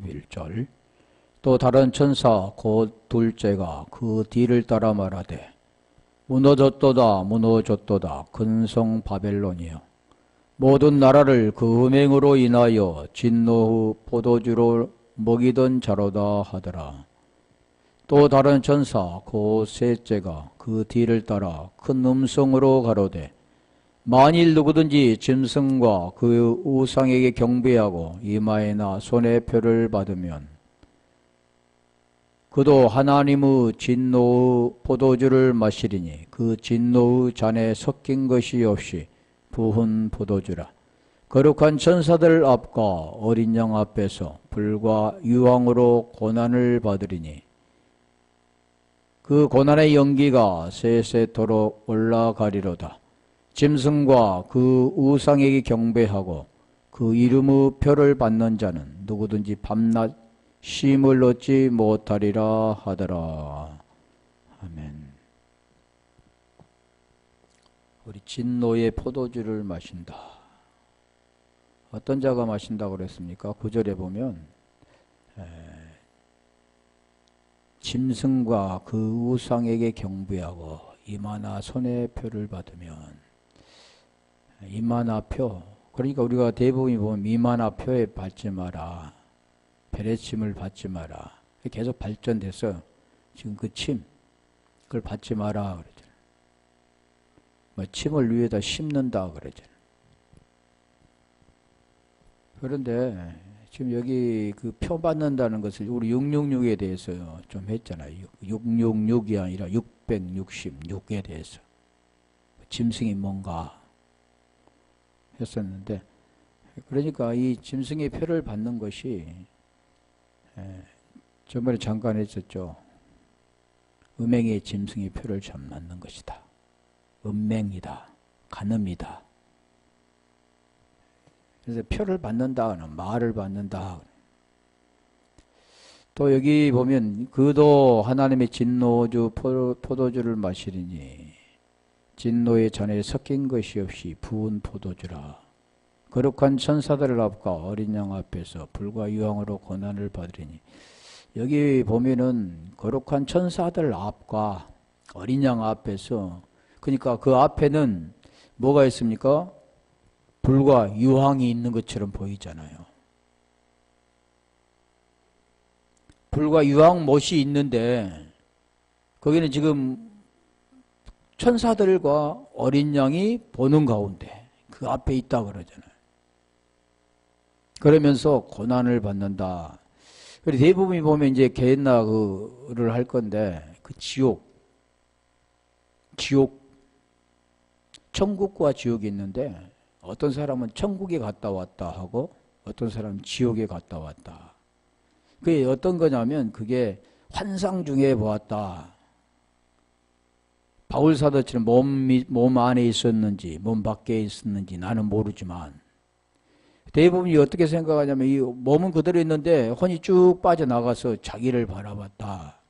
41절. 또 다른 천사 곧 둘째가 그 뒤를 따라 말하되 무너졌도다 무너졌도다 근성 바벨론이여 모든 나라를 그 음행으로 인하여 진노 후 포도주로 먹이던 자로다 하더라. 또 다른 천사 곧 셋째가 그 뒤를 따라 큰 음성으로 가로되 만일 누구든지 짐승과 그 우상에게 경배하고 이마에나 손에 표를 받으면 그도 하나님의 진노의 포도주를 마시리니 그 진노의 잔에 섞인 것이 없이 부은 포도주라. 거룩한 천사들 앞과 어린 양 앞에서 불과 유황으로 고난을 받으리니 그 고난의 연기가 세세토록 올라가리로다. 짐승과 그 우상에게 경배하고 그 이름의 표를 받는 자는 누구든지 밤낮 쉼을 얻지 못하리라 하더라. 아멘. 우리 진노의 포도주를 마신다. 어떤 자가 마신다고 그랬습니까? 9절에 보면 짐승과 그 우상에게 경배하고 이마나 손에 표를 받으면 이마나 표, 그러니까 우리가 대부분이 보면 이마나 표에 받지 마라, 베레침을 받지 마라, 계속 발전돼서 지금 그 침, 그걸 받지 마라 그러잖아요. 뭐 침을 위에다 심는다 그러잖아요. 그런데 지금 여기 그 표 받는다는 것을 우리 666에 대해서 좀 했잖아요. 666이 아니라 666에 대해서 짐승이 뭔가 했었는데, 그러니까 이 짐승의 표를 받는 것이 저번에 잠깐 했었죠. 음행의 짐승의 표를 참 받는 것이다. 음맹이다. 간음이다. 그래서 표를 받는다거나 말을 받는다. 또 여기 보면 그도 하나님의 진노주 포도주를 마시리니 진노의 잔에 섞인 것이 없이 부은 포도주라. 거룩한 천사들 앞과 어린 양 앞에서 불과 유황으로 고난을 받으리니, 여기 보면은 거룩한 천사들 앞과 어린 양 앞에서, 그러니까 그 앞에는 뭐가 있습니까? 불과 유황이 있는 것처럼 보이잖아요. 불과 유황 못이 있는데 거기는 지금 천사들과 어린 양이 보는 가운데 그 앞에 있다 그러잖아요. 그러면서 고난을 받는다. 그리고 대부분이 보면 이제 게hen나를 할 건데, 그 지옥, 천국과 지옥이 있는데 어떤 사람은 천국에 갔다 왔다 하고 어떤 사람은 지옥에 갔다 왔다. 그게 어떤 거냐면 그게 환상 중에 보았다. 바울사도처럼 몸 안에 있었는지 몸 밖에 있었는지 나는 모르지만, 대부분이 어떻게 생각하냐면 이 몸은 그대로 있는데 혼이 쭉 빠져나가서 자기를 바라봤다.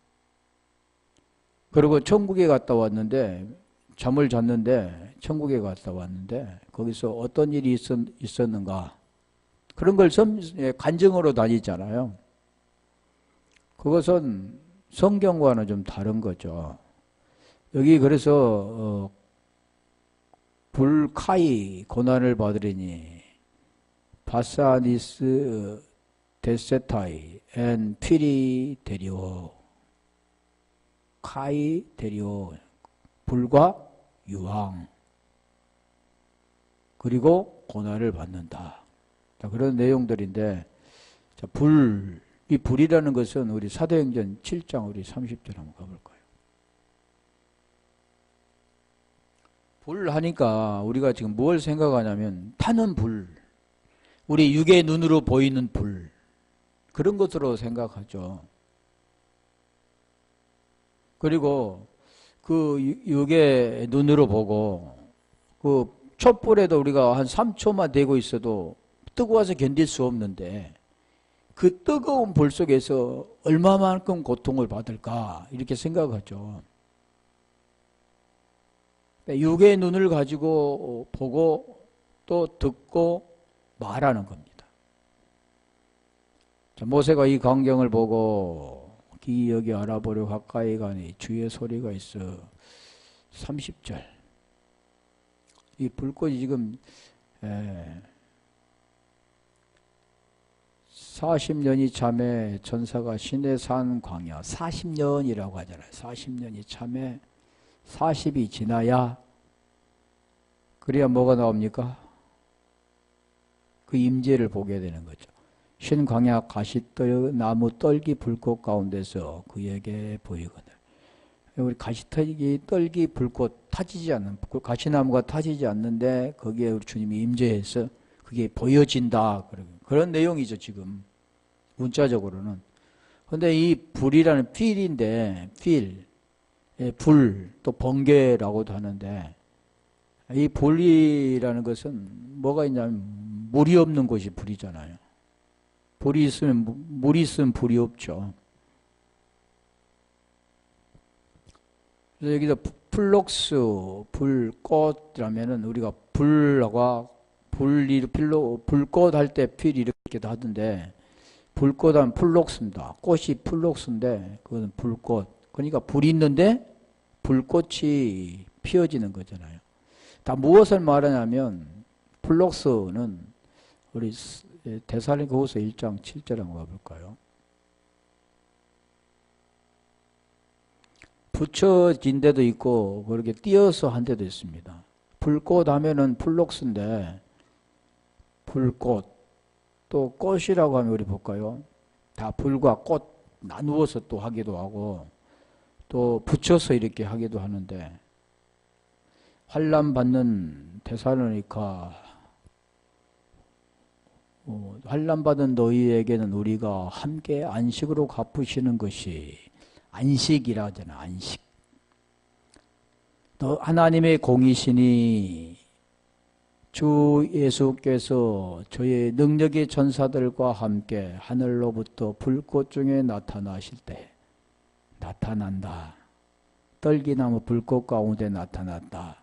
그리고 천국에 갔다 왔는데, 잠을 잤는데 천국에 갔다 왔는데 거기서 어떤 일이 있었는가, 그런 걸 간증으로 다니잖아요. 그것은 성경과는 좀 다른 거죠. 여기 그래서 불카이 고난을 받으리니 바사니스 데세타이 앤 피리 데리오, 카이 데리오, 불과 유황, 그리고 고난을 받는다. 자, 그런 내용들인데, 자, 이 불이라는 것은 우리 사도행전 7장 우리 30절 한번 가볼 거예요. 불 하니까 우리가 지금 뭘 생각하냐면 타는 불, 우리 육의 눈으로 보이는 불, 그런 것으로 생각하죠. 그리고 그 육의 눈으로 보고 그 촛불에도 우리가 한 3초만 대고 있어도 뜨거워서 견딜 수 없는데 그 뜨거운 불 속에서 얼마만큼 고통을 받을까 이렇게 생각하죠. 육의 눈을 가지고 보고 또 듣고 말하는 겁니다. 자, 모세가 이 광경을 보고 기이하게 알아보려 가까이 가니 주의 소리가 있어. 30절. 이 불꽃이 지금 40년이 참에 전사가 신의 산 광야 40년이라고 하잖아요. 40년이 참에 40이 지나야 그래야 뭐가 나옵니까? 그 임재를 보게 되는 거죠. 신 광야 가시떨 나무 떨기 불꽃 가운데서 그에게 보이거든. 우리 가시떨기 떨기 불꽃 타지지 않는 가시나무가 타지지 않는데 거기에 우리 주님이 임재해서 그게 보여진다. 그런 내용이죠 지금 문자적으로는. 근데 이 불이라는 필인데 불 또 번개라고도 하는데 이 불이라는 것은 뭐가 있냐면 물이 없는 곳이 불이잖아요. 물이 있으면 불이 없죠. 그래서 여기서 플럭스, 불꽃이라면은 우리가 불꽃 할 때 필 이렇게도 하던데, 불꽃 하면 플럭스입니다. 꽃이 플럭스인데, 그것은 불꽃. 그러니까 불이 있는데, 불꽃이 피어지는 거잖아요. 다 무엇을 말하냐면, 플럭스는 우리 데살로니가후서 1장 7절 한번 가볼까요? 붙여진 데도 있고 그렇게 띄어서 한 데도 있습니다. 불꽃 하면은 플럭스인데 불꽃 또 꽃이라고 하면 우리 볼까요? 다 불과 꽃 나누어서 또 하기도 하고 또 붙여서 이렇게 하기도 하는데 환난 받는 데살로니가 환난 받은 너희에게는 우리가 함께 안식으로 갚으시는 것이 안식이라 하잖아. 안식. 또 하나님의 공이시니 주 예수께서 저의 능력의 전사들과 함께 하늘로부터 불꽃 중에 나타나실 때 나타난다. 떨기나무 불꽃 가운데 나타났다.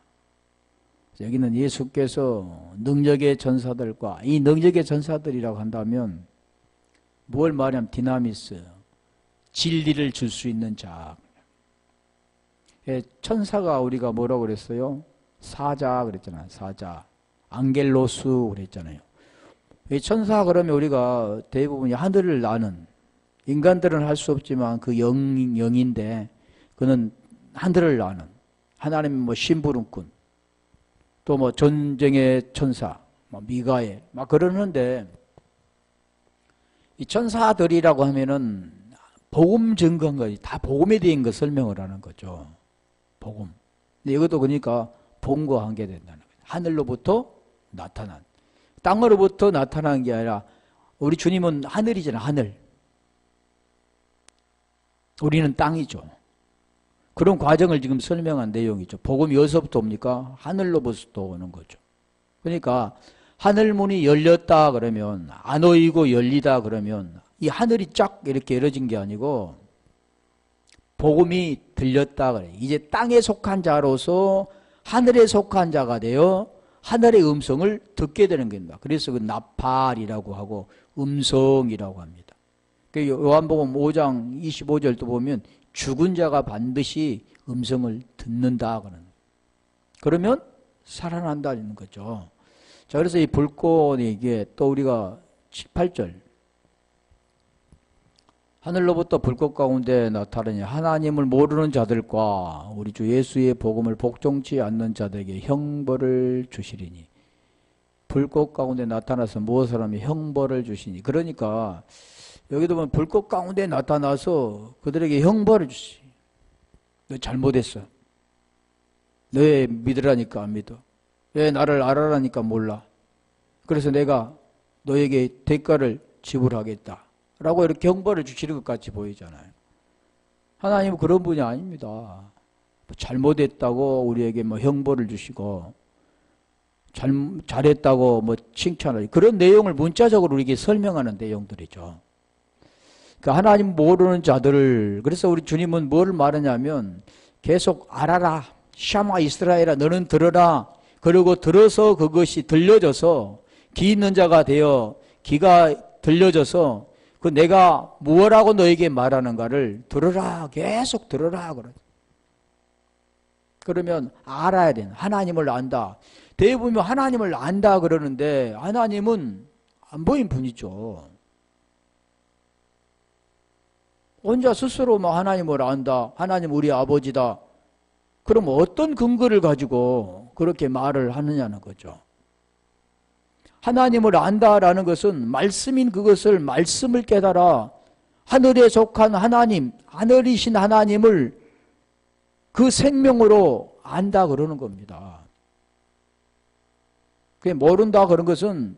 여기는 예수께서 능력의 전사들과 이 능력의 전사들이라고 한다면 뭘 말하냐면 디나미스 진리를 줄 수 있는 자. 천사가 우리가 뭐라고 그랬어요? 사자 그랬잖아요. 사자. 앙겔로스 그랬잖아요. 천사 그러면 우리가 대부분이 하늘을 나는 인간들은 할 수 없지만 그 영인데 그는 하늘을 나는 하나님 뭐 심부름꾼 또 뭐 전쟁의 천사 뭐 미가엘 막 그러는데 이 천사들이라고 하면은 복음 증거한 것이 다 복음에 대한 것 설명을 하는 거죠. 복음. 근데 이것도 그러니까 본과 한게 된다는 거예요. 하늘로부터 나타난. 땅으로부터 나타난 게 아니라 우리 주님은 하늘이잖아. 하늘. 우리는 땅이죠. 그런 과정을 지금 설명한 내용이죠. 복음이 어디서부터 옵니까? 하늘로부터 오는 거죠. 그러니까 하늘문이 열렸다 그러면 안 오이고 열리다 그러면 이 하늘이 쫙 이렇게 열어진 게 아니고 복음이 들렸다 그래. 이제 땅에 속한 자로서 하늘에 속한 자가 되어 하늘의 음성을 듣게 되는 겁니다. 그래서 그 나팔이라고 하고 음성이라고 합니다. 요한복음 5장 25절도 보면 죽은 자가 반드시 음성을 듣는다 그러는. 그러면 살아난다는 거죠. 자, 그래서 이 불꽃이 이게 또 우리가 18절 하늘로부터 불꽃 가운데 나타나니 하나님을 모르는 자들과 우리 주 예수의 복음을 복종치 않는 자들에게 형벌을 주시리니. 불꽃 가운데 나타나서 무엇을 하면 형벌을 주시니. 그러니까 여기도 보면 불꽃 가운데 나타나서 그들에게 형벌을 주시. 너 잘못했어. 너 왜 믿으라니까 안 믿어. 왜 나를 알아라니까 몰라. 그래서 내가 너에게 대가를 지불하겠다. 라고 이렇게 형벌을 주시는 것 같이 보이잖아요. 하나님은 그런 분이 아닙니다. 잘못했다고 우리에게 뭐 형벌을 주시고 잘했다고 뭐 칭찬을 그런 내용을 문자적으로 우리에게 설명하는 내용들이죠. 그러니까 하나님 모르는 자들을 그래서 우리 주님은 뭐를 말하냐면 계속 알아라. 샤마 이스라엘아 너는 들어라. 그리고 들어서 그것이 들려져서 귀 있는 자가 되어 귀가 들려져서 그 내가 무엇라고 너에게 말하는가를 들으라, 계속 들으라 그래. 그러면 알아야 돼. 하나님을 안다. 대부분 하나님을 안다 그러는데 하나님은 안 보인 분이죠. 혼자 스스로만 하나님을 안다. 하나님 우리 아버지다. 그럼 어떤 근거를 가지고 그렇게 말을 하느냐는 거죠. 하나님을 안다라는 것은 말씀인 그것을 말씀을 깨달아 하늘에 속한 하나님, 하늘이신 하나님을 그 생명으로 안다 그러는 겁니다. 그게 모른다 그런 것은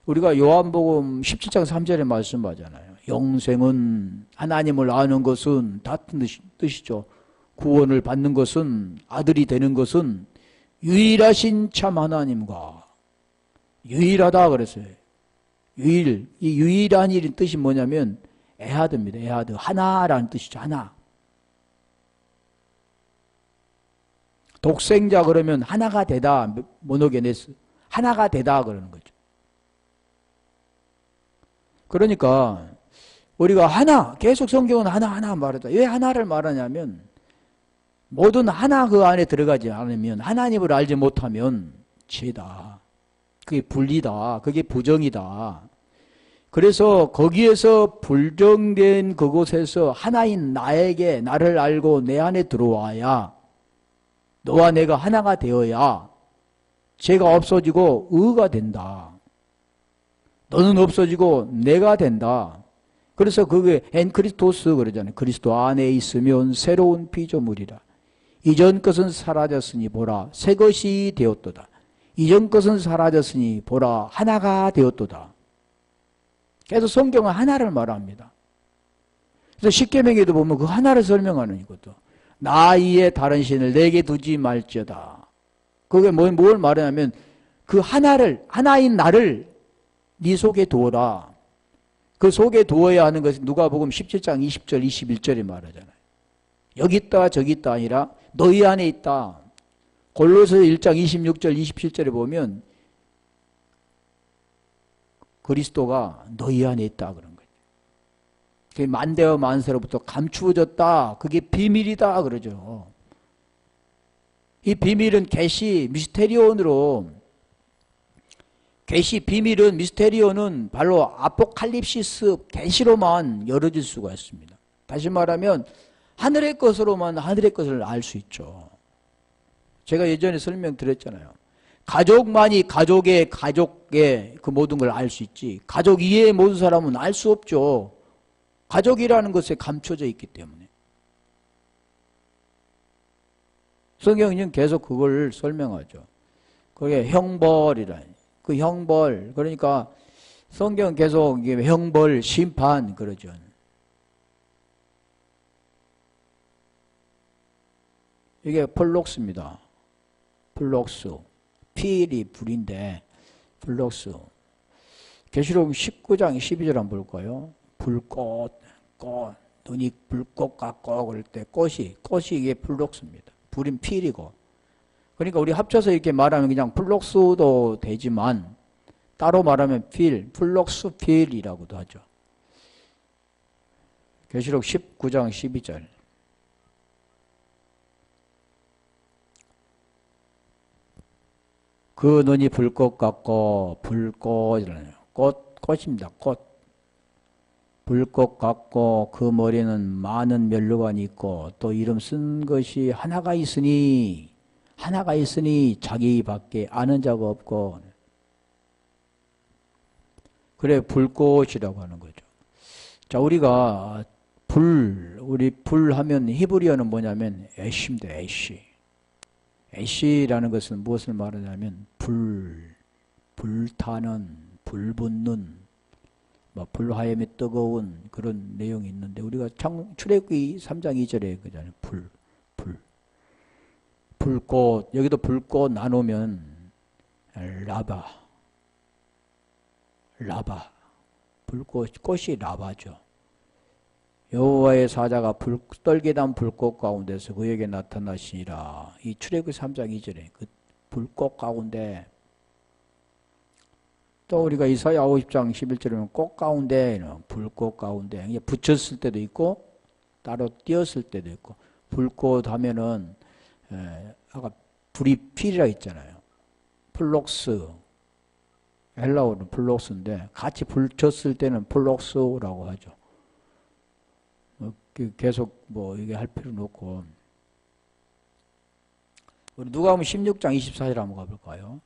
우리가 요한복음 17장 3절에 말씀하잖아요. 영생은 하나님을 아는 것은 같은 뜻이죠. 구원을 받는 것은 아들이 되는 것은 유일하신 참 하나님과 유일하다 그랬어요. 이 유일한 일인 뜻이 뭐냐면 에하드입니다. 에하드. 하나라는 뜻이죠. 하나. 독생자 그러면 하나가 되다. 모노게네스. 하나가 되다 그러는 거죠. 그러니까 우리가 하나, 계속 성경은 하나 말하다. 왜 하나를 말하냐면 모든 하나 그 안에 들어가지 않으면 하나님을 알지 못하면 죄다. 그게 분리다. 그게 부정이다. 그래서 거기에서 불정된 그곳에서 하나인 나에게 나를 알고 내 안에 들어와야 너와 내가 하나가 되어야 죄가 없어지고 의가 된다. 너는 없어지고 내가 된다. 그래서 그게 엔크리스토스 그러잖아요. 그리스도 안에 있으면 새로운 피조물이라. 이전 것은 사라졌으니 보라 새 것이 되었도다. 이전 것은 사라졌으니 보라 하나가 되었도다. 그래서 성경은 하나를 말합니다. 그래서 십계명에도 보면 그 하나를 설명하는 이것도 나 이에 다른 신을 내게 두지 말지어다. 그게 뭘 말하냐면 그 하나인 나를 네 속에 두어라. 그 속에 두어야 하는 것이 누가복음 17장 20절 21절에 말하잖아요. 여기 있다 저기 있다 아니라 너희 안에 있다. 골로새 1장 26절 27절에 보면 그리스도가 너희 안에 있다 그런 거죠. 그게 만대와 만세로부터 감추어졌다. 그게 비밀이다 그러죠. 이 비밀은 계시 미스테리온으로 계시 비밀은 미스테리온은 바로 아포칼립시스 계시로만 열어질 수가 있습니다. 다시 말하면 하늘의 것으로만 하늘의 것을 알 수 있죠. 제가 예전에 설명드렸잖아요. 가족만이 가족의 그 모든 걸 알 수 있지 가족 이외의 모든 사람은 알 수 없죠. 가족이라는 것에 감춰져 있기 때문에. 성경은 계속 그걸 설명하죠. 그게 형벌이라. 그 형벌 그러니까 성경은 계속 형벌 심판 그러죠. 이게 플록스입니다. 플록스. 필이 불인데 플록스. 계시록 19장 12절 한번 볼까요? 불꽃, 꽃, 눈이 불꽃 같고 그럴 때 꽃이 이게 플록스입니다. 불인 필이고. 그러니까 우리 합쳐서 이렇게 말하면 그냥 플록스도 되지만 따로 말하면 플록스 필이라고도 하죠. 계시록 19장 12절. 그 눈이 불꽃 같고 불꽃이라네요. 꽃입니다. 꽃. 불꽃 같고 그 머리는 많은 면류관이 있고 또 이름 쓴 것이 하나가 있으니 자기밖에 아는 자가 없고 그래 불꽃이라고 하는 거죠. 자 우리가 우리 불 하면 히브리어는 뭐냐면 애쉬입니다. 애쉬라는 것은 무엇을 말하냐면 불타는 불붙는 불하염이 뜨거운 그런 내용이 있는데 우리가 출애굽기 3장 2절에 그잖아요. 불꽃 여기도 불꽃 나누면 라바 꽃이 라바죠. 여호와의 사자가 떨게단 불꽃 가운데서 그에게 나타나시니라. 이 출애굽기 3장 2절에 그 불꽃 가운데 또 우리가 이사야 50장 11절에 보면 꽃 가운데는 불꽃 가운데 이게 붙였을 때도 있고 따로 띄었을 때도 있고 불꽃 하면은 아까 불이 필이라 했잖아요. 플록스 헬라어는 플록스인데 같이 붙였을 때는 플록스라고 하죠. 계속 뭐 이게 할 필요는 없고 우리 누가복음 16장 24절 한번 가볼까요?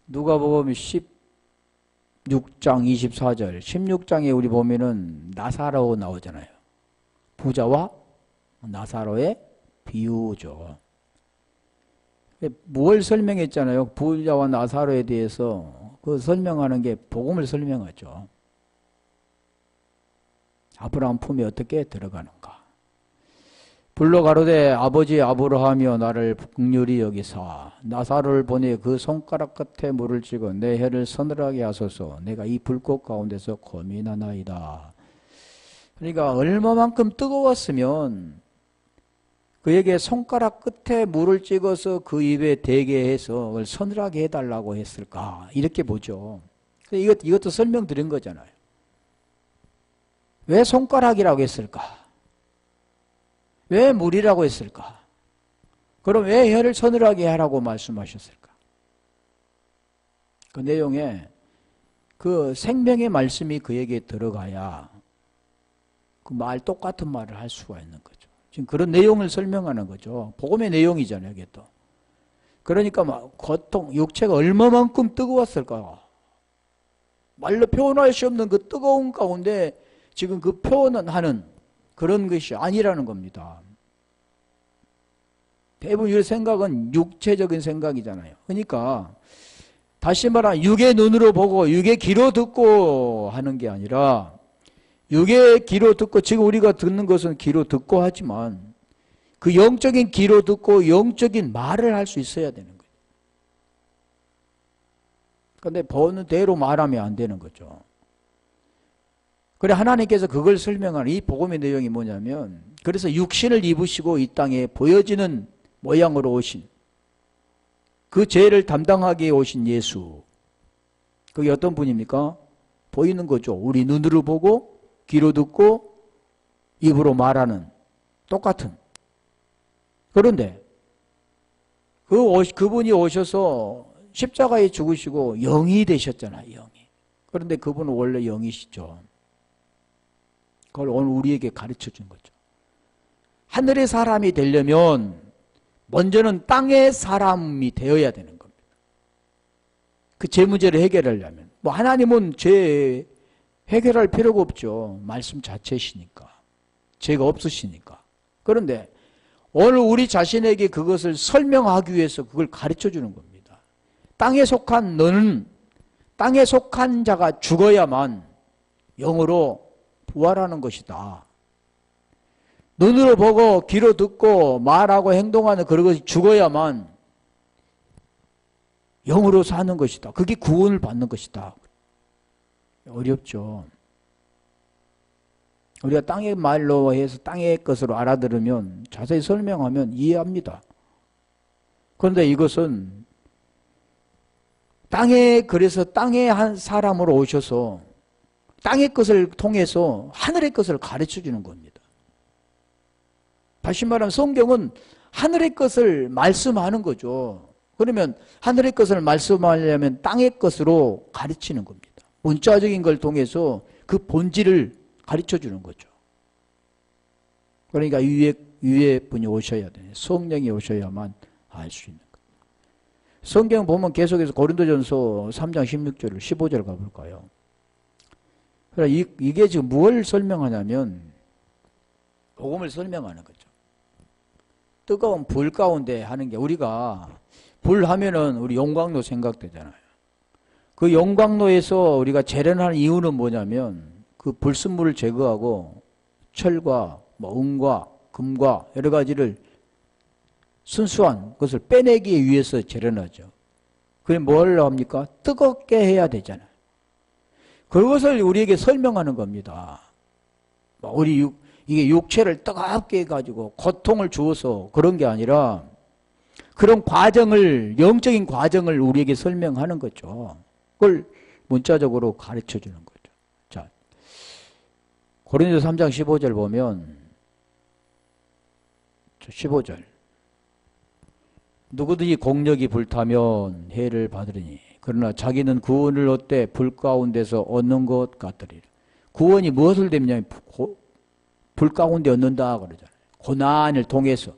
누가복음 16장 24절 16장에 우리 보면은 나사로 나오잖아요. 부자와 나사로의 비유죠. 뭘 설명했잖아요. 부자와 나사로에 대해서 그 설명하는 게 복음을 설명하죠. 아브라함 품에 어떻게 들어가는가. 불러 가로되 아버지 아브라함이여 나를 긍휼히 여기사 나사로를 보내 그 손가락 끝에 물을 찍어 내 혀를 서늘하게 하소서 내가 이 불꽃 가운데서 고민하나이다. 그러니까 얼마만큼 뜨거웠으면 그에게 손가락 끝에 물을 찍어서 그 입에 대게 해서 그걸 서늘하게 해달라고 했을까 이렇게 보죠. 이것도 설명드린 거잖아요. 왜 손가락이라고 했을까? 왜 물이라고 했을까? 그럼 왜 혀를 서늘하게 하라고 말씀하셨을까? 그 내용에 그 생명의 말씀이 그에게 들어가야 그 말 똑같은 말을 할 수가 있는 거죠. 지금 그런 내용을 설명하는 거죠. 복음의 내용이잖아요, 이게 또. 그러니까 막 고통, 육체가 얼마만큼 뜨거웠을까? 말로 표현할 수 없는 그 뜨거운 가운데 지금 그 표현은 하는 그런 것이 아니라는 겁니다. 대부분 이 생각은 육체적인 생각이잖아요. 그러니까 다시 말하면 육의 눈으로 보고 육의 귀로 듣고 하는 게 아니라 육의 귀로 듣고 지금 우리가 듣는 것은 귀로 듣고 하지만 그 영적인 귀로 듣고 영적인 말을 할 수 있어야 되는 거예요. 그런데 보는 대로 말하면 안 되는 거죠. 그래 하나님께서 그걸 설명하는 이 복음의 내용이 뭐냐면 그래서 육신을 입으시고 이 땅에 보여지는 모양으로 오신 그 죄를 담당하게 오신 예수 그게 어떤 분입니까? 보이는 거죠. 우리 눈으로 보고 귀로 듣고 입으로 말하는 똑같은 그런데 그분이 오셔서 십자가에 죽으시고 영이 되셨잖아요. 영이. 그런데 그분은 원래 영이시죠. 그걸 오늘 우리에게 가르쳐 준 거죠. 하늘의 사람이 되려면 먼저는 땅의 사람이 되어야 되는 겁니다. 그 죄 문제를 해결하려면. 뭐 하나님은 죄 해결할 필요가 없죠. 말씀 자체시니까. 죄가 없으시니까. 그런데 오늘 우리 자신에게 그것을 설명하기 위해서 그걸 가르쳐 주는 겁니다. 땅에 속한 너는 땅에 속한 자가 죽어야만 영으로 부활하는 것이다. 눈으로 보고 귀로 듣고 말하고 행동하는 그런 것이 죽어야만 영으로 사는 것이다. 그게 구원을 받는 것이다. 어렵죠. 우리가 땅의 말로 해서 땅의 것으로 알아들으면 자세히 설명하면 이해합니다. 그런데 이것은 그래서 땅의 한 사람으로 오셔서 땅의 것을 통해서 하늘의 것을 가르쳐 주는 겁니다. 다시 말하면 성경은 하늘의 것을 말씀하는 거죠. 그러면 하늘의 것을 말씀하려면 땅의 것으로 가르치는 겁니다. 문자적인 걸 통해서 그 본질을 가르쳐 주는 거죠. 그러니까 위에 분이 오셔야 돼요. 성령이 오셔야만 알 수 있는 거예요. 성경 보면 계속해서 고린도전서 3장 16절, 15절 가볼까요? 그러니까 이게 지금 뭘 설명하냐면 복음을 설명하는 거죠. 뜨거운 불 가운데 하는 게 우리가 불 하면은 우리 용광로 생각되잖아요. 그 용광로에서 우리가 재련하는 이유는 뭐냐면 그 불순물을 제거하고 철과 뭐 은과 금과 여러 가지를 순수한 것을 빼내기 위해서 재련하죠. 그게 뭘 합니까? 뜨겁게 해야 되잖아요. 그것을 우리에게 설명하는 겁니다. 이게 육체를 뜨겁게 해가지고 고통을 주어서 그런 게 아니라 그런 과정을, 영적인 과정을 우리에게 설명하는 거죠. 그걸 문자적으로 가르쳐 주는 거죠. 자, 고린도서 3장 15절 보면 15절 누구든지 공력이 불타면 해를 받으리니 그러나 자기는 구원을 얻되 불 가운데서 얻는 것 같으리라. 구원이 무엇을 되느냐? 불 가운데 얻는다 그러잖아요. 고난을 통해서.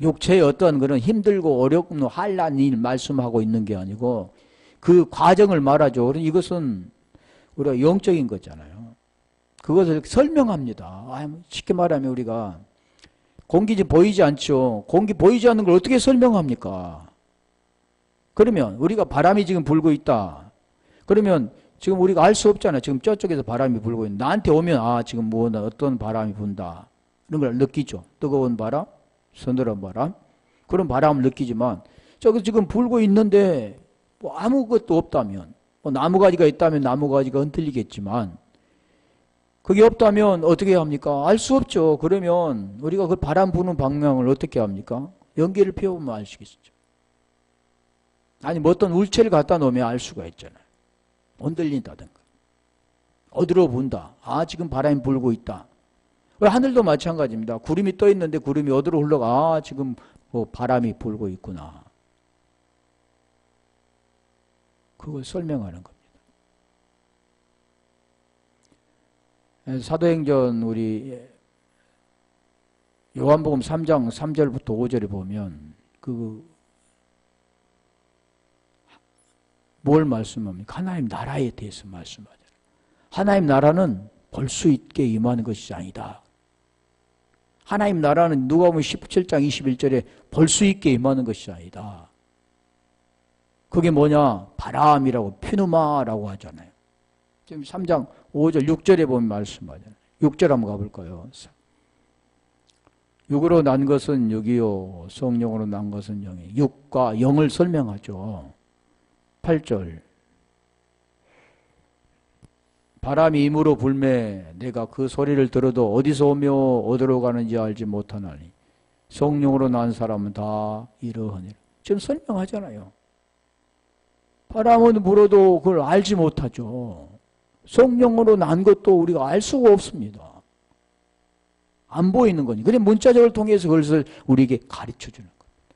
육체의 어떤 그런 힘들고 어렵고 한란 일 말씀하고 있는 게 아니고 그 과정을 말하죠. 그러니 이것은 우리가 영적인 거잖아요. 그것을 설명합니다. 쉽게 말하면 우리가 공기 지금 보이지 않죠. 공기 보이지 않는 걸 어떻게 설명합니까? 그러면 우리가 바람이 지금 불고 있다. 그러면 지금 우리가 알 수 없잖아요. 지금 저쪽에서 바람이 불고 있는데 나한테 오면 지금 뭐 어떤 바람이 분다. 이런 걸 느끼죠. 뜨거운 바람, 서늘한 바람. 그런 바람을 느끼지만 저기 지금 불고 있는데 뭐 아무것도 없다면 뭐 나무가지가 있다면 나무가지가 흔들리겠지만 그게 없다면 어떻게 합니까? 알 수 없죠. 그러면 우리가 그 바람 부는 방향을 어떻게 합니까? 연기를 피워보면 알 수 있죠. 아니 뭐 어떤 울체를 갖다 놓으면 알 수가 있잖아요. 흔들린다든가 어디로 분다. 지금 바람이 불고 있다. 하늘도 마찬가지입니다. 구름이 떠 있는데 구름이 어디로 흘러가. 지금 뭐 바람이 불고 있구나. 그걸 설명하는 겁니다. 사도행전 우리 요한복음 3장 3절부터 5절에 보면 뭘 말씀합니까? 하나님 나라에 대해서 말씀하잖아요. 하나님 나라는 볼 수 있게 임하는 것이 아니다. 하나님 나라는 누가복음 17장 21절에 볼 수 있게 임하는 것이 아니다. 그게 뭐냐? 바람이라고 피누마라고 하잖아요. 지금 3장 5절 6절에 보면 말씀하잖아요. 6절 한번 가볼까요? 육으로 난 것은 육이요 성령으로 난 것은 영이. 육과 영을 설명하죠. 8절 바람이 임으로 불매 내가 그 소리를 들어도 어디서 오며 어디로 가는지 알지 못하나니 성령으로 난 사람은 다 이러하니라. 지금 설명하잖아요. 바람은 불어도 그걸 알지 못하죠. 성령으로 난 것도 우리가 알 수가 없습니다. 안 보이는 거니. 그래 문자적을 통해서 그것을 우리에게 가르쳐 주는 겁니다.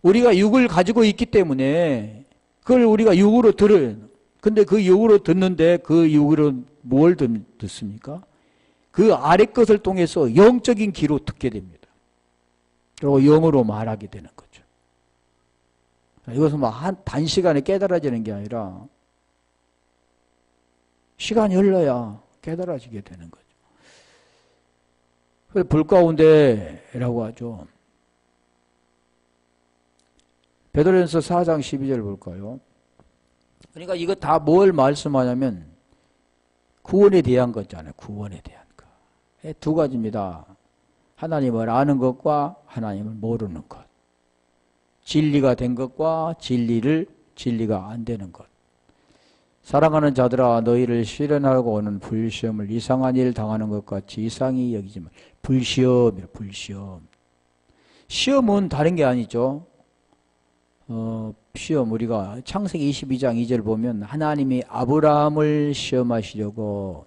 우리가 육을 가지고 있기 때문에 그걸 우리가 육으로 들어요. 근데 그 육으로 듣는데 그 육으로 뭘 듣습니까? 그 아래 것을 통해서 영적인 귀로 듣게 됩니다. 그리고 영어로 말하게 되는 거죠. 이것은 단시간에 깨달아지는 게 아니라 시간이 흘러야 깨달아지게 되는 거죠. 그래서 불 가운데라고 하죠. 베드로전서 4장 12절 볼까요? 그러니까 이거 다 뭘 말씀하냐면 구원에 대한 거잖아요. 구원에 대한 거. 두 가지입니다. 하나님을 아는 것과 하나님을 모르는 것. 진리가 된 것과 진리가 안 되는 것. 사랑하는 자들아 너희를 시련하고 오는 불시험을 이상한 일 당하는 것 같이 이상히 여기지만 불시험이라 불시험. 시험은 다른 게 아니죠. 시험 우리가 창세기 22장 2절 보면 하나님이 아브라함을 시험하시려고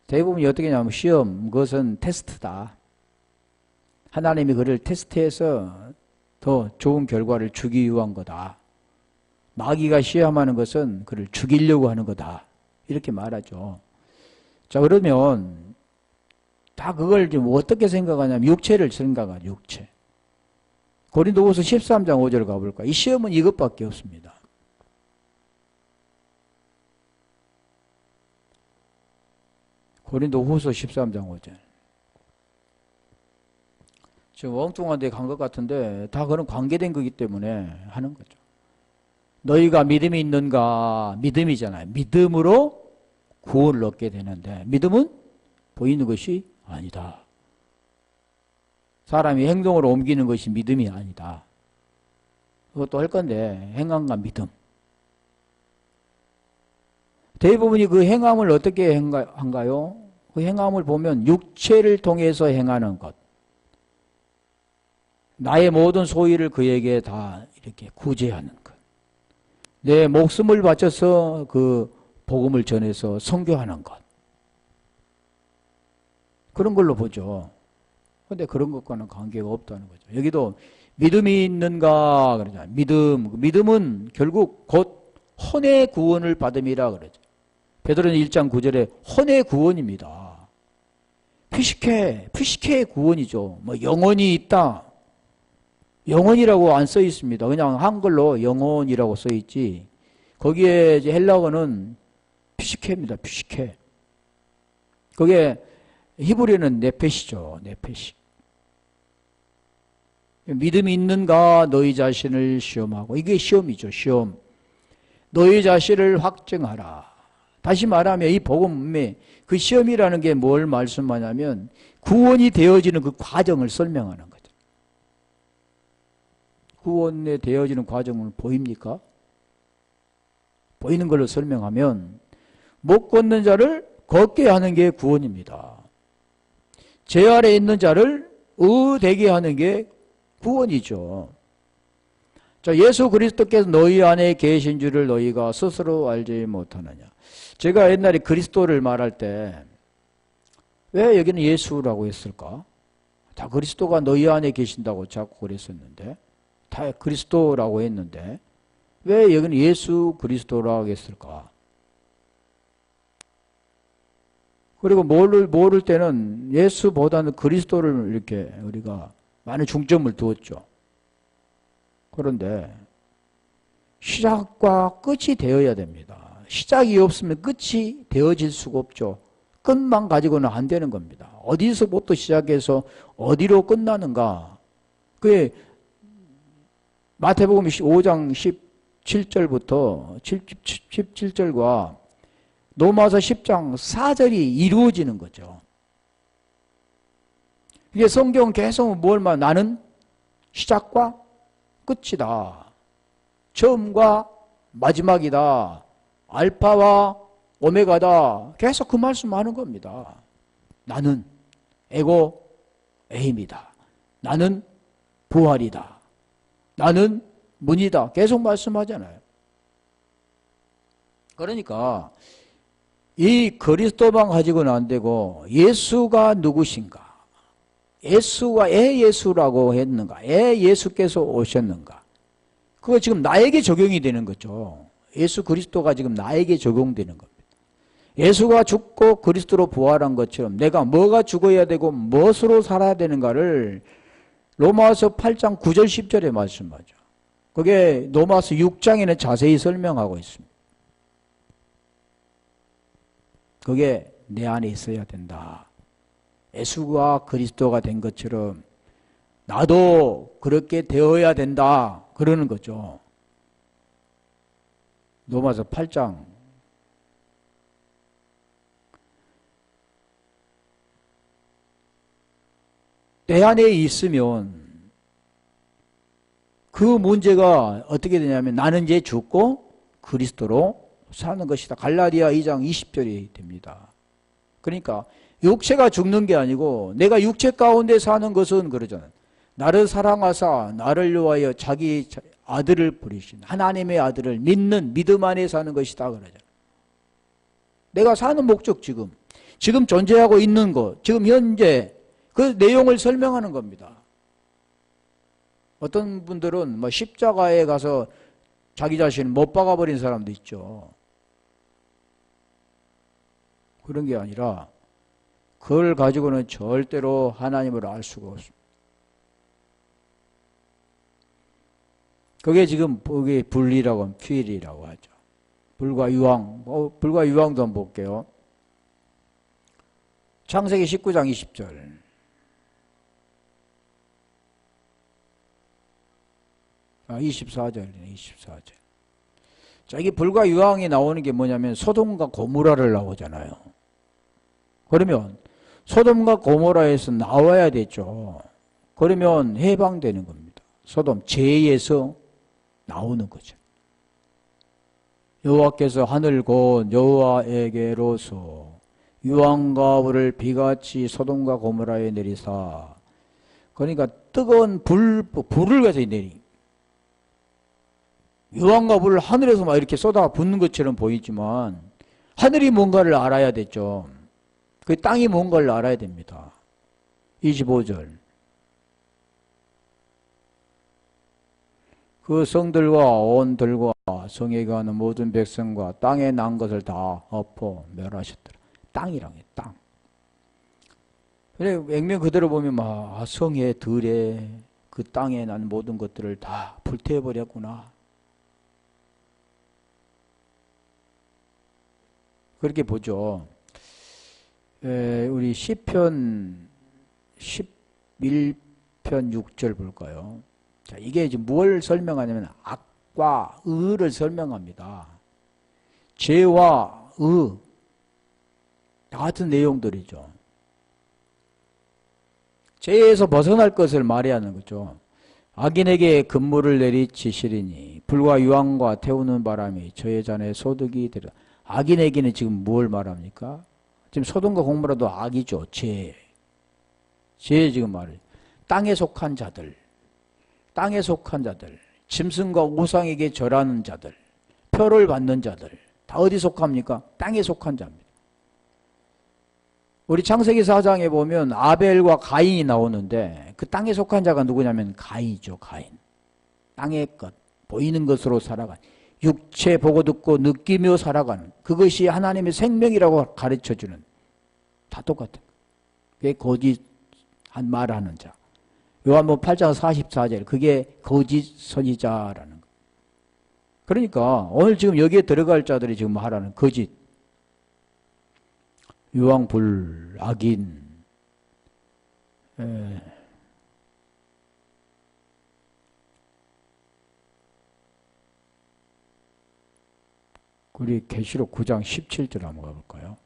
대부분이 어떻게 하냐면 시험 그것은 테스트다. 하나님이 그를 테스트해서 더 좋은 결과를 주기 위한 거다. 마귀가 시험하는 것은 그를 죽이려고 하는 거다. 이렇게 말하죠. 자 그러면 다 그걸 좀 어떻게 생각하냐면 육체를 생각하죠. 육체. 고린도후서 13장 5절 가볼까? 이 시험은 이것밖에 없습니다. 고린도후서 13장 5절. 지금 엉뚱한 데 간 것 같은데 다 그런 관계된 거기 때문에 하는 거죠. 너희가 믿음이 있는가? 믿음이잖아요. 믿음으로 구원을 얻게 되는데 믿음은 보이는 것이 아니다. 사람이 행동으로 옮기는 것이 믿음이 아니다. 그것도 할 건데 행함과 믿음. 대부분이 그 행함을 어떻게 한가요? 그 행함을 보면 육체를 통해서 행하는 것. 나의 모든 소유를 그에게 다 이렇게 구제하는 것. 내 목숨을 바쳐서 그 복음을 전해서 선교하는 것. 그런 걸로 보죠. 근데 그런 것과는 관계가 없다는 거죠. 여기도 믿음이 있는가 그러잖아요. 믿음은 결국 곧 혼의 구원을 받음이라 그러죠. 베드로는 1장 9절에 혼의 구원입니다. 피시케의 구원이죠. 뭐 영혼이 있다. 영혼이라고 안 써 있습니다. 그냥 한글로 영혼이라고 써 있지. 거기에 이제 헬라어는 피시케입니다. 피시케. 그게 히브리어는 네페시죠. 네페시. 믿음이 있는가 너희 자신을 시험하고, 이게 시험이죠. 시험. 너희 자신을 확증하라. 다시 말하면 이 복음에 그 시험이라는 게 뭘 말씀하냐면 구원이 되어지는 그 과정을 설명하는 거죠. 구원에 되어지는 과정을 보입니까? 보이는 걸로 설명하면 못 걷는 자를 걷게 하는 게 구원입니다. 죄 아래 있는 자를 의되게 하는 게 구원이죠. 자, 예수 그리스도께서 너희 안에 계신 줄을 너희가 스스로 알지 못하느냐. 제가 옛날에 그리스도를 말할 때 왜 여기는 예수라고 했을까? 다 그리스도가 너희 안에 계신다고 자꾸 그랬었는데, 다 그리스도라고 했는데 왜 여기는 예수 그리스도라고 했을까? 그리고 모를 때는 예수보다는 그리스도를 이렇게 우리가 많은 중점을 두었죠. 그런데 시작과 끝이 되어야 됩니다. 시작이 없으면 끝이 되어질 수가 없죠. 끝만 가지고는 안 되는 겁니다. 어디서부터 시작해서 어디로 끝나는가? 그게 마태복음 5장 17절부터 17절과 로마서 10장 4절이 이루어지는 거죠. 이게 성경 계속 뭘 말, 나는 시작과 끝이다. 처음과 마지막이다. 알파와 오메가다. 계속 그 말씀 하는 겁니다. 나는 에고 에임이다. 나는 부활이다. 나는 문이다. 계속 말씀하잖아요. 그러니까 이 그리스도만 가지고는 안 되고 예수가 누구신가? 예수가 예수라고 했는가? 예수께서 오셨는가? 그거 지금 나에게 적용이 되는 거죠. 예수 그리스도가 지금 나에게 적용되는 겁니다. 예수가 죽고 그리스도로 부활한 것처럼 내가 뭐가 죽어야 되고 무엇으로 살아야 되는가를 로마서 8장 9절 10절에 말씀하죠. 그게 로마서 6장에는 자세히 설명하고 있습니다. 그게 내 안에 있어야 된다. 예수가 그리스도가 된 것처럼 나도 그렇게 되어야 된다. 그러는 거죠. 로마서 8장 내 안에 있으면 그 문제가 어떻게 되냐면 나는 이제 죽고 그리스도로 사는 것이다. 갈라디아 2장 20절이 됩니다. 그러니까 육체가 죽는 게 아니고 내가 육체 가운데 사는 것은 그러잖아요. 나를 사랑하사 나를 위하여 자기 아들을 부리신 하나님의 아들을 믿는 믿음 안에 사는 것이다 그러잖아요. 내가 사는 목적 지금 존재하고 있는 것 지금 현재 그 내용을 설명하는 겁니다. 어떤 분들은 뭐 십자가에 가서 자기 자신을 못 박아버린 사람도 있죠. 그런 게 아니라 그걸 가지고는 절대로 하나님을 알 수가 없습니다. 그게 지금 그게 분리라고 하면 퓨일이라고 하죠. 불과 유황, 불과 유황도 한번 볼게요. 창세기 19장 20절. 아, 24절이네, 24절. 자, 이게 불과 유황이 나오는 게 뭐냐면 소돔과 고모라를 나오잖아요. 그러면 소돔과 고모라에서 나와야 되죠. 그러면 해방되는 겁니다. 소돔 죄에서 나오는 거죠. 여호와께서 하늘 곧 여호와에게로서 유황과 불을 비같이 소돔과 고모라에 내리사 그러니까 뜨거운 불을 가서 내리. 유황과 불을 하늘에서 막 이렇게 쏟아 붓는 것처럼 보이지만 하늘이 뭔가를 알아야 되죠. 그 땅이 뭔가를 알아야 됩니다. 25절. 그 성들과 온 들과 성에 가는 모든 백성과 땅에 난 것을 다 엎어 멸하셨더라. 땅이랑 해, 땅. 그래, 액면 그대로 보면 막 성에 들에 그 땅에 난 모든 것들을 다 불태워버렸구나. 그렇게 보죠. 우리 시편 11편 6절 볼까요? 자, 이게 이제 뭘 설명하냐면 악과 의를 설명합니다. 죄와 의 같은 내용들이죠. 죄에서 벗어날 것을 말해야 하는 거죠. 악인에게 금물을 내리치시리니 불과 유황과 태우는 바람이 저의 잔에 소득이 되리라. 악인에게는 지금 뭘 말합니까? 지금 소돔과 고모라도 악이죠. 죄 지금 말해요. 땅에 속한 자들, 땅에 속한 자들, 짐승과 우상에게 절하는 자들, 표를 받는 자들, 다 어디 속합니까? 땅에 속한 자입니다. 우리 창세기 4장에 보면 아벨과 가인이 나오는데 그 땅에 속한 자가 누구냐면 가인이죠. 가인. 땅의 것, 보이는 것으로 살아간, 육체 보고 듣고 느끼며 살아가는, 그것이 하나님의 생명이라고 가르쳐주는, 다 똑같은, 그게 거짓한 말하는 자. 요한복음 8장 44절, 그게 거짓 선지자라는 거. 그러니까 오늘 지금 여기에 들어갈 자들이 지금 하라는 거짓, 유황불, 악인, 우리 계시록 9장 17절 한번 가볼까요?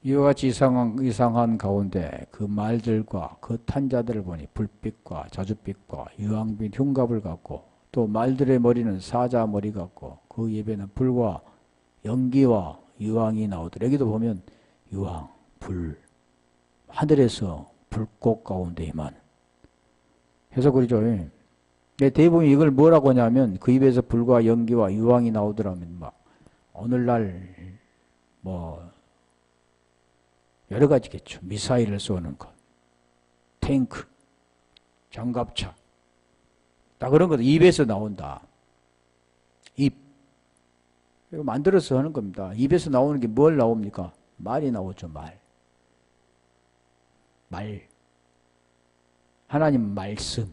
이와 같이 이상한 가운데 그 말들과 그 탄자들을 보니 불빛과 자줏빛과 유황빛 흉갑을 갖고 또 말들의 머리는 사자 머리 같고 그 입에는 불과 연기와 유황이 나오더라. 여기도 보면 유황, 불, 하늘에서 불꽃 가운데에만 해서 그러죠. 대부분 이걸 뭐라고 하냐면 그 입에서 불과 연기와 유황이 나오더라면 막 오늘날 뭐 여러 가지겠죠. 미사일을 쏘는 것, 탱크, 장갑차, 다 그런 것도 입에서 나온다. 입. 이거 만들어서 하는 겁니다. 입에서 나오는 게 뭘 나옵니까? 말이 나오죠, 말. 말. 하나님 말씀.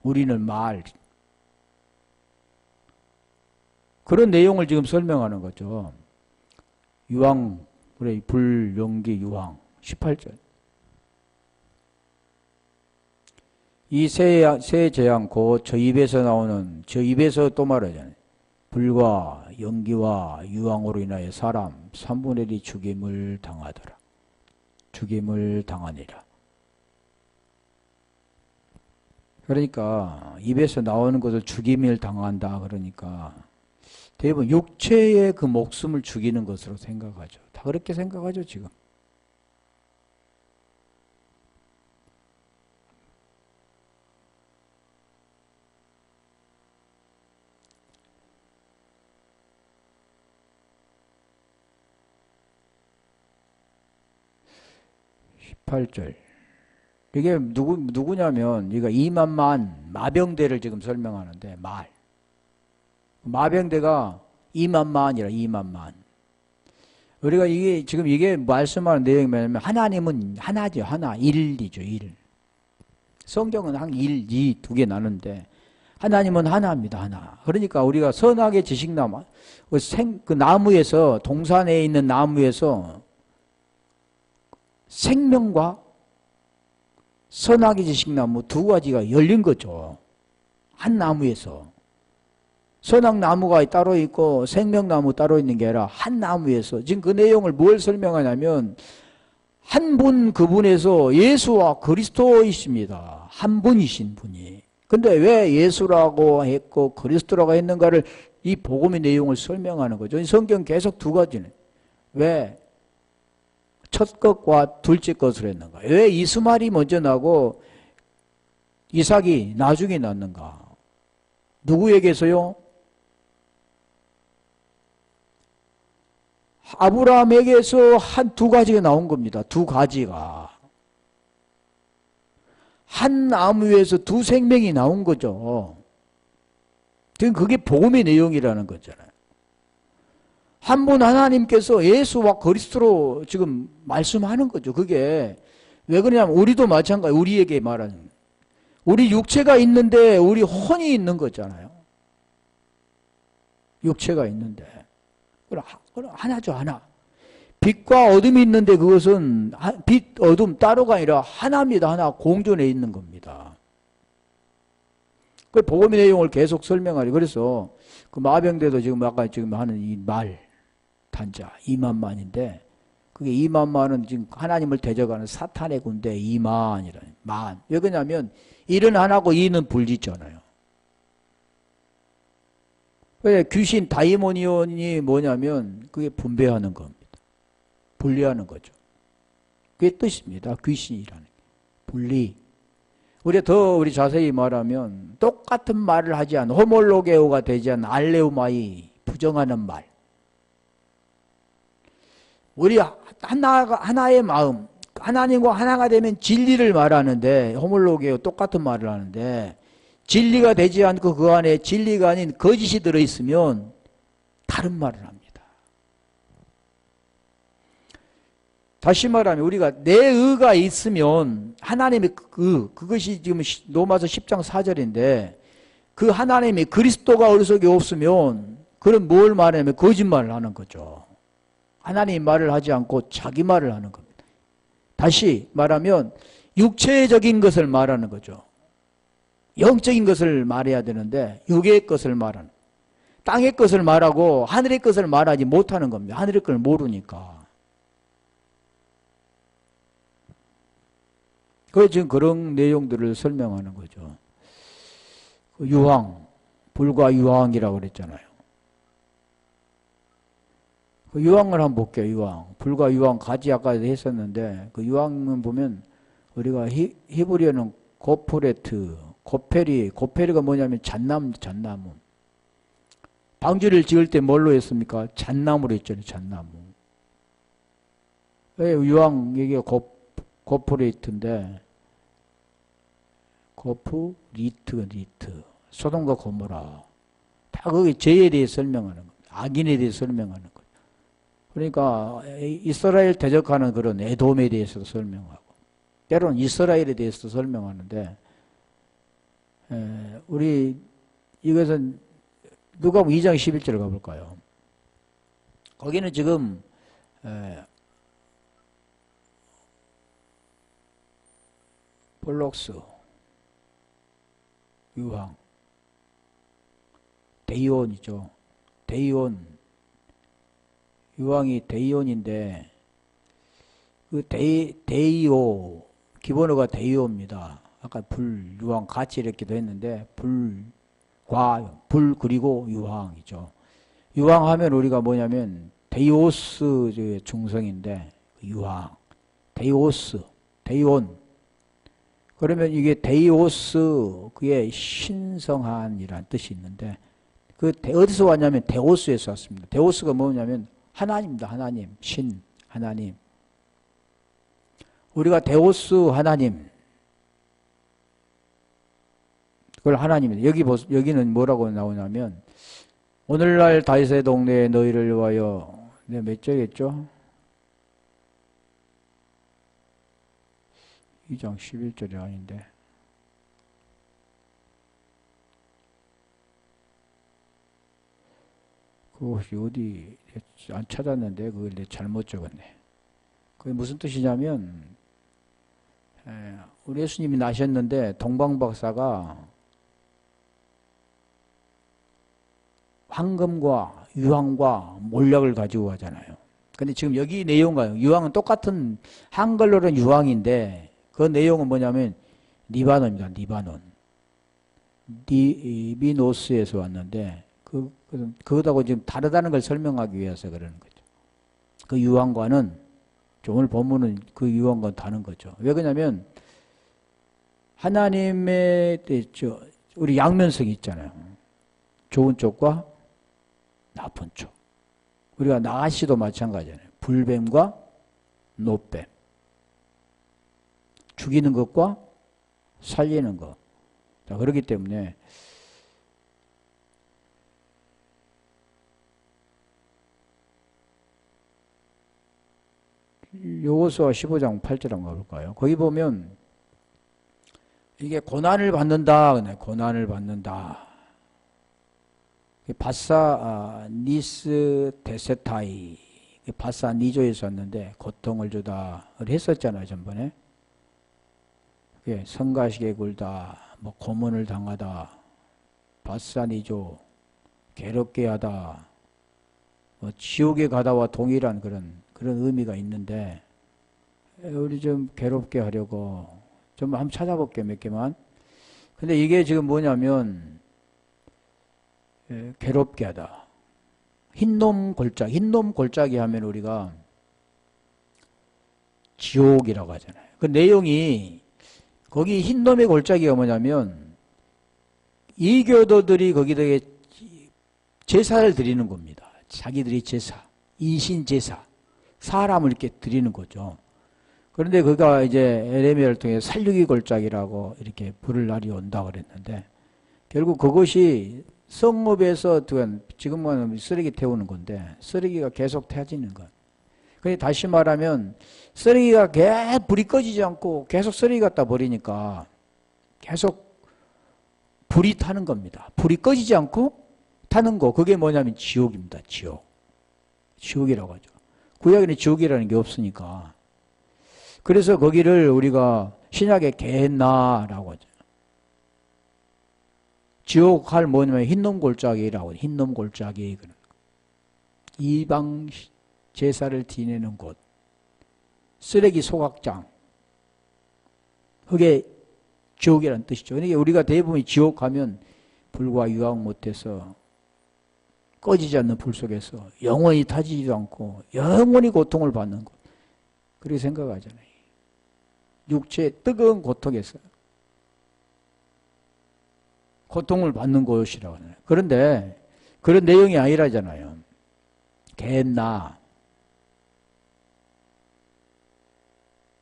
우리는 말. 그런 내용을 지금 설명하는 거죠. 유황, 그래, 불, 연기, 유황. 18절. 이 세 재앙, 곧 저 입에서 나오는, 저 입에서 또 말하잖아요. 불과 연기와 유황으로 인하여 사람 3분의 1이 죽임을 당하더라. 죽임을 당하니라. 그러니까 입에서 나오는 것을 죽임을 당한다. 그러니까 대부분 육체의 그 목숨을 죽이는 것으로 생각하죠. 다 그렇게 생각하죠, 지금. (18절) 이게 누구냐면, 이거 2만만 마병대를 지금 설명하는데, 마병대가 2만만이라, 2만만. 우리가 이게 말씀하는 내용이 뭐냐면, 하나님은 하나죠, 하나. 일이죠, 일. 성경은 한 일, 이 두 개 나누는데, 하나님은 하나입니다, 하나. 그러니까 우리가 선악의 지식나무, 그 나무에서, 동산에 있는 나무에서 생명과 선악의 지식나무 두 가지가 열린 거죠. 한 나무에서. 선악나무가 따로 있고 생명나무 따로 있는 게 아니라 한 나무에서, 지금 그 내용을 뭘 설명하냐면 한 분, 그분에서 예수와 그리스도이십니다. 한 분이신 분이. 근데 왜 예수라고 했고 그리스도라고 했는가를 이 복음의 내용을 설명하는 거죠. 성경 계속 두 가지네. 왜 첫 것과 둘째 것을 했는가? 왜 이스마엘이 먼저 나고 이삭이 나중에 났는가? 누구에게서요? 아브라함에게서 한 두 가지가 나온 겁니다. 두 가지가. 한 나무에서 두 생명이 나온 거죠. 지금 그게 복음의 내용이라는 거잖아요. 한 분 하나님께서 예수와 그리스도로 지금 말씀하는 거죠. 그게 왜 그러냐면 우리도 마찬가지, 우리에게 말하는, 우리 육체가 있는데 우리 혼이 있는 거잖아요. 육체가 있는데 그럼 하나죠, 하나. 빛과 어둠이 있는데 그것은 빛, 어둠 따로가 아니라 하나입니다. 하나 공존해 있는 겁니다. 그 복음의 내용을 계속 설명하려. 그래서 그 마병대도 지금 아까 지금 하는 이 말 단자 2만만인데 그게 2만만은 지금 하나님을 대적하는 사탄의 군대 2만이라는 만. 왜 그러냐면 1은 하나고 2는 불짓잖아요. 왜 귀신 다이모니온이 뭐냐면 그게 분배하는 겁니다. 분리하는 거죠. 그게 뜻입니다. 귀신이라는 게. 분리. 우리 자세히 말하면 똑같은 말을 하지 않은 호몰로게오가 되지 않은 알레우마이 부정하는 말. 우리 하나의 마음, 하나님과 하나가 되면 진리를 말하는데 호몰로게오 똑같은 말을 하는데 진리가 되지 않고 그 안에 진리가 아닌 거짓이 들어있으면 다른 말을 합니다. 다시 말하면 우리가 내 의가 있으면 하나님의 그것이 지금 로마서 10장 4절인데 그 하나님의 그리스도가 우리 속에 없으면 그럼 뭘 말하냐면 거짓말을 하는 거죠. 하나님 말을 하지 않고 자기 말을 하는 겁니다. 다시 말하면 육체적인 것을 말하는 거죠. 영적인 것을 말해야 되는데 육의 것을 말하는, 땅의 것을 말하고 하늘의 것을 말하지 못하는 겁니다. 하늘의 걸 모르니까. 그래서 지금 그런 내용들을 설명하는 거죠. 유황, 불과 유황이라고 그랬잖아요. 그 유황을 한번 볼게요. 유황. 불과 유황 가지 아까 했었는데 그 유황은 보면 우리가 히브리어는 고프레트, 고페리가 뭐냐면 잣나무. 방주를 지을 때 뭘로 했습니까? 잣나무로 했잖아요. 잣나무. 왜 유황 이게 고프레이트인데 리트 소돔과 고모라 다 거기 죄에 대해 설명하는 겁니다. 악인에 대해 설명하는 거예요. 그러니까 이스라엘 대적하는 그런 에돔에 대해서도 설명하고 때로는 이스라엘에 대해서도 설명하는데 우리 이것은 누가복음 2장 11절을 가볼까요? 거기는 지금 볼록스, 유황, 데이온이죠. 데이온, 유황이 데이온인데 그 데이오 기본어가 데이오입니다. 아까 불, 유황 같이 이렇게도 했는데 불 그리고 유황이죠. 유황하면 우리가 뭐냐면 데이오스 중성인데 유황, 데이오스, 데이온. 그러면 이게 데이오스 그게 신성한이라는 뜻이 있는데 그 어디서 왔냐면 데오스에서 왔습니다. 데오스가 뭐냐면 하나님입니다. 하나님, 신, 하나님. 우리가 데오스 하나님. 그걸 하나님입니다. 여기는 뭐라고 나오냐면 오늘날 다윗의 동네에 너희를 위하여 몇 절이겠죠? 2장 11절이 아닌데 그것이 어디 안 찾았는데 그걸 내가 잘못 적었네. 그게 무슨 뜻이냐면 우리 예수님이 나셨는데 동방박사가 황금과 유황과 몰약을 가지고 가잖아요. 근데 지금 여기 내용과 유황은 똑같은 한글로는 유황인데 그 내용은 뭐냐면 리바논입니다. 리바논. 리비노스에서 왔는데 그거하고 지금 다르다는 걸 설명하기 위해서 그러는 거죠. 그 유황과는 오늘 본문은 그 유황과는 다른 거죠. 왜 그러냐면 하나님의 우리 양면성이 있잖아요. 좋은 쪽과 나쁜 쪽. 우리가 나시도 마찬가지잖아요. 불뱀과 노뱀. 죽이는 것과 살리는 것. 자, 그렇기 때문에 요호수아 15장 8절 한번 볼까요? 거기 보면 이게 고난을 받는다. 고난을 받는다. 바사 니스 데세타이 바사 니조에서 왔는데 고통을 주다 했었잖아요. 전번에 성가시게 굴다, 뭐 고문을 당하다, 바사 니조 괴롭게 하다, 뭐 지옥에 가다와 동일한 그런 의미가 있는데 우리 좀 괴롭게 하려고 좀 한번 찾아볼게요. 몇 개만. 근데 이게 지금 뭐냐면 괴롭게 하다. 흰놈 골짜기 하면 우리가 지옥이라고 하잖아요. 그 내용이 거기 흰놈의 골짜기가 뭐냐면 이교도들이 거기다가 제사를 드리는 겁니다. 자기들이 제사, 이신제사, 사람을 이렇게 드리는 거죠. 그런데 그가 이제 에레미야를 통해 살육이 골짜기라고 이렇게 부를 날이 온다 그랬는데 결국 그것이 성읍에서 지금은 쓰레기 태우는 건데 쓰레기가 계속 태워지는 것. 그런데 다시 말하면 쓰레기가 계속 불이 꺼지지 않고 계속 쓰레기 갖다 버리니까 계속 불이 타는 겁니다. 불이 꺼지지 않고 타는 거. 그게 뭐냐면 지옥입니다. 지옥. 지옥이라고 하죠. 구약에는 지옥이라는 게 없으니까. 그래서 거기를 우리가 신약에 게헨나라고 하죠. 지옥할 뭐냐면 흰놈 골짜기라고 해요. 흰놈 골짜기. 이방 제사를 지내는 곳. 쓰레기 소각장. 그게 지옥이라는 뜻이죠. 그러니까 우리가 대부분 지옥 가면 불과 유황 못해서 꺼지지 않는 불 속에서 영원히 타지지도 않고 영원히 고통을 받는 것. 그렇게 생각하잖아요. 육체의 뜨거운 고통에서 고통을 받는 곳이라고 하잖아요. 그런데 그런 내용이 아니라잖아요. 게헨나.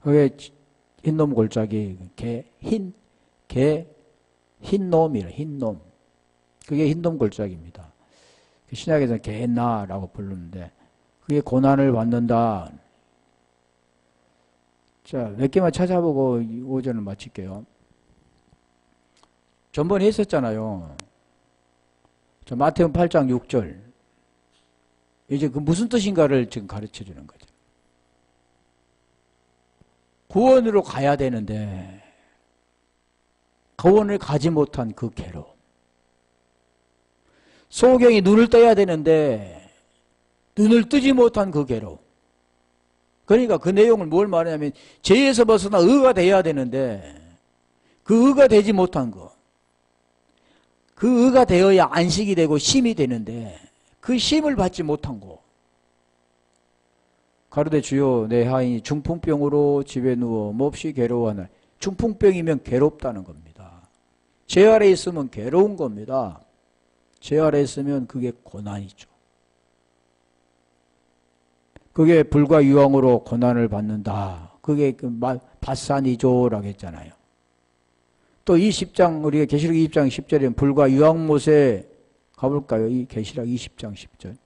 그게 흰놈 골짜기, 흰놈이라, 흰놈. 그게 흰놈 골짜기입니다. 신약에서는 게헨나라고 부르는데, 그게 고난을 받는다. 자, 몇 개만 찾아보고 오전을 마칠게요. 전번에 했었잖아요. 자, 마태복음 8장 6절. 이제 그 무슨 뜻인가를 지금 가르쳐 주는 거죠. 구원으로 가야 되는데, 구원을 가지 못한 그 괴로움. 소경이 눈을 떠야 되는데, 눈을 뜨지 못한 그 괴로움. 그러니까 그 내용을 뭘 말하냐면, 죄에서 벗어나 의가 돼야 되는데, 그 의가 되지 못한 거. 그 의가 되어야 안식이 되고 쉼이 되는데, 그 쉼을 받지 못한 거. 가로되 주여 내 하인이 중풍병으로 집에 누워 몹시 괴로워하나. 중풍병이면 괴롭다는 겁니다. 죄 아래 있으면 괴로운 겁니다. 죄 아래 있으면 그게 고난이죠. 그게 불과 유황으로 고난을 받는다. 그게 바사니조라고 했잖아요. 또 20장 우리가 계시록 20장 10절에 불과 유황못에 가볼까요? 이 계시록 20장 10절.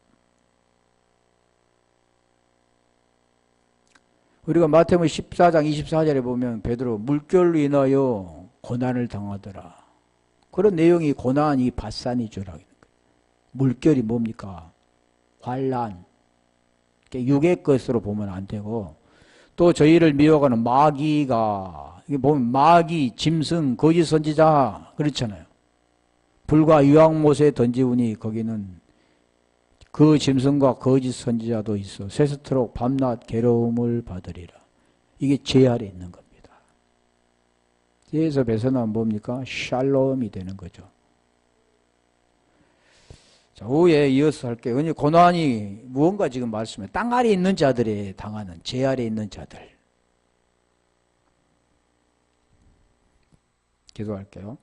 우리가 마태복음 14장 24절에 보면 베드로 물결로 인하여 고난을 당하더라. 그런 내용이 고난이 바사니조라고 하는 거예요. 물결이 뭡니까? 환난. 육의 것으로 보면 안 되고, 또 저희를 미워하는 마귀가, 이게 보면 마귀, 짐승, 거짓 선지자 그렇잖아요. 불과 유황못에 던지우니 거기는 그 짐승과 거짓 선지자도 있어 세스토록 밤낮 괴로움을 받으리라. 이게 죄 아래 있는 겁니다. 죄에서 벗어나면 뭡니까? 샬롬이 되는 거죠. 자, 후에 이어서 할게요. 고난이 무언가 지금 말씀해. 땅 아래 있는 자들이 당하는 죄 아래 있는 자들. 기도할게요.